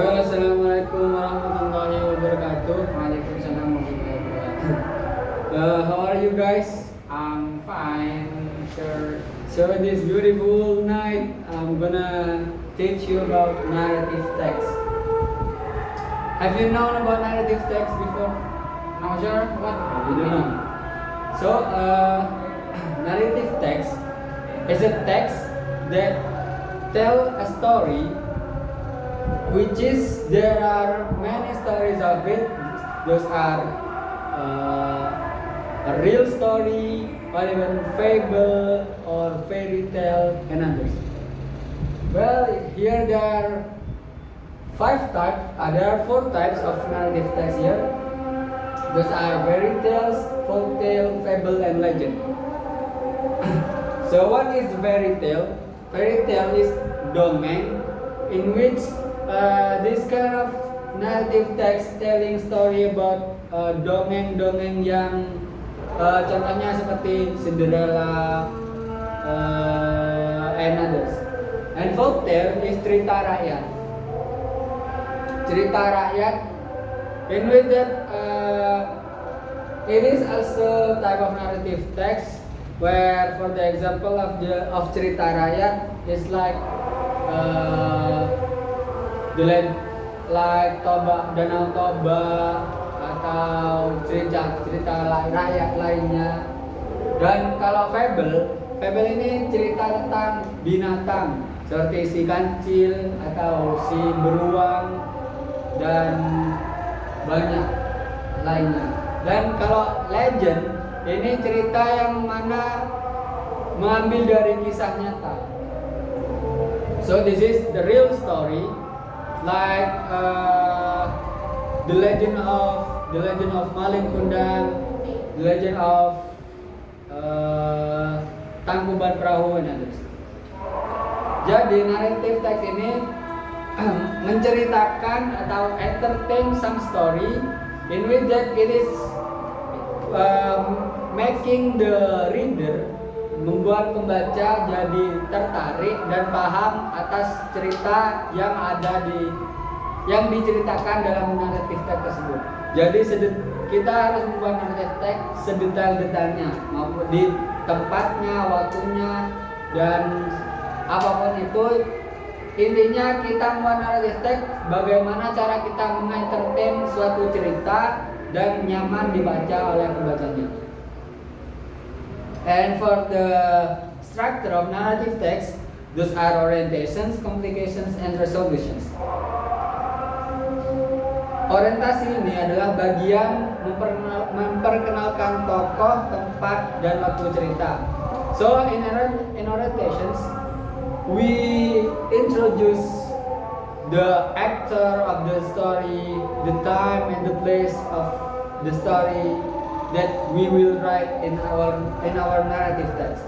Assalamualaikum warahmatullahi wabarakatuh. Waalaikumsalam warahmatullahi wabarakatuh. How are you guys? I'm fine, sir. So this beautiful night, I'm gonna teach you about narrative text. Have you known about narrative text before? No, sir. What? You don't know. So narrative text is a text that tell a story, which is there are many stories of it. Those are a real story, or even fable or fairy tale, and others. Well, here there are there are four types of narrative text here. Those are fairy tales, folk tale, fable, and legend. So what is fairy tale? Fairy tale is dongeng, in which this kind of narrative text telling story about dongeng-dongeng yang contohnya seperti Cinderella and others. And folk tale is cerita rakyat. Cerita rakyat, in which that it is also type of narrative text where, for the example of cerita rakyat, is like like Danau Toba, atau cerita rakyat lainnya. Dan kalau fable ini cerita tentang binatang seperti si kancil atau si beruang dan banyak lainnya. Dan kalau legend ini cerita yang mana mengambil dari kisah nyata. So this is the real story, like the legend of Malin Kundang, the legend of Tangkuban Perahu, and others. Jadi narrative text ini menceritakan atau entertain some story in which that it is making the reader, membuat pembaca jadi tertarik dan paham atas cerita yang diceritakan dalam narrative text tersebut. Jadi kita harus membuat narrative text sedetail-detailnya, maupun di tempatnya, waktunya, dan apapun itu. Intinya kita membuat narrative text bagaimana cara kita mengentertain suatu cerita dan nyaman dibaca oleh pembacanya. And for the structure of narrative text, those are orientations, complications, and resolutions. Orientasi ini adalah bagian memperkenalkan tokoh, tempat, dan waktu cerita. So in orientations, we introduce the actor of the story, the time and the place of the story that we will write in our narrative text.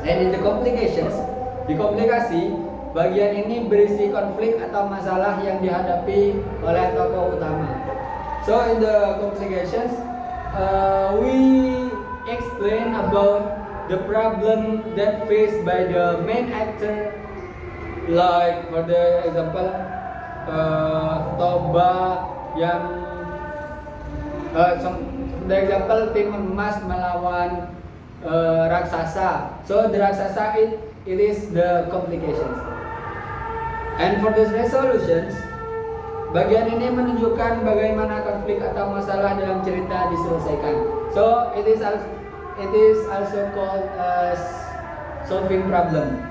And in the complications, di komplikasi, bagian ini berisi konflik atau masalah yang dihadapi oleh tokoh utama. So in the complications, we explain about the problem that faced by the main actor, like for the example Toba yang the example Timun Mas melawan raksasa. So the raksasa it is the complications. And for the resolutions, bagian ini menunjukkan bagaimana konflik atau masalah dalam cerita diselesaikan. So it is also called as solving problem.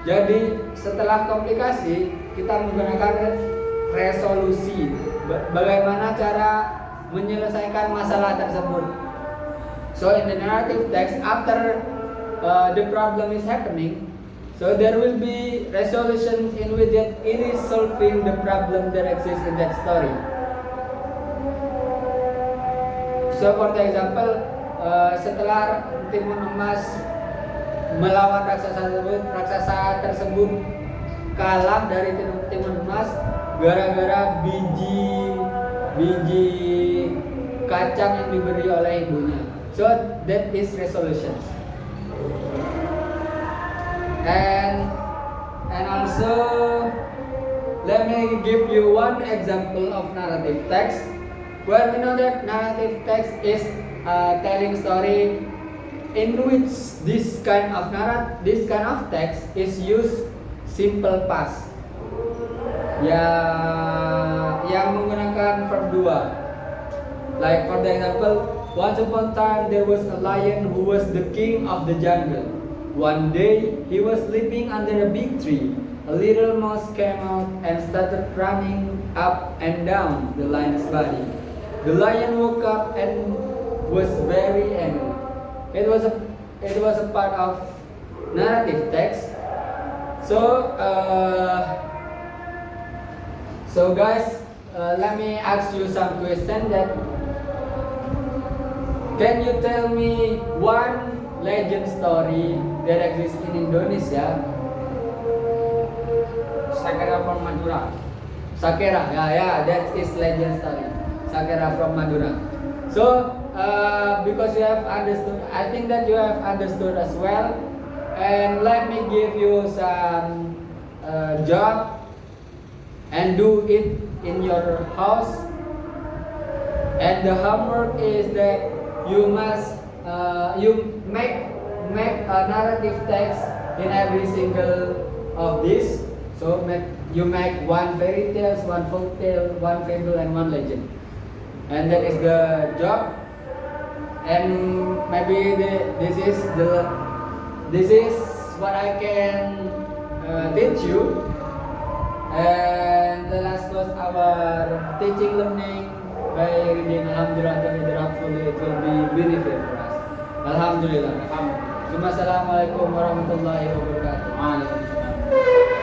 Jadi setelah komplikasi, kita menggunakan resolusi. Bagaimana cara menyelesaikan masalah tersebut. So in the narrative text, after the problem is happening, so there will be resolution in which it is solving the problem that exists in that story. So for the example, setelah Timun Emas melawan raksasa tersebut kalah dari Timun Emas gara-gara biji kacang yang diberi oleh ibunya. So that is resolution. And also let me give you one example of narrative text. Where we know that narrative text is telling story in which this kind of text is used simple past. Ya, yang menggunakan verb 2. Like for the example, once upon a time there was a lion who was the king of the jungle. One day he was sleeping under a big tree. A little mouse came out and started running up and down the lion's body. The lion woke up and was very angry. It was a part of narrative text. So guys, let me ask you some question that can you tell me one legend story that exists in Indonesia? Sakera from Madura. Sakera, yeah, that is legend story. Sakera from Madura. So, because you have understood, I think that you have understood as well. And let me give you some job and do it in your house. And the homework is that you must you make a narrative text in every single of this. So you make one fairy tales, one folk tale, one fable, and one legend, and that is the job. And maybe this is what I can teach you. And let's close our teaching learning by reading Alhamdulillah together. Hopefully it will be benefit for us. Alhamdulillah. Assalamualaikum warahmatullahi wabarakatuh. Waalaikumsalam.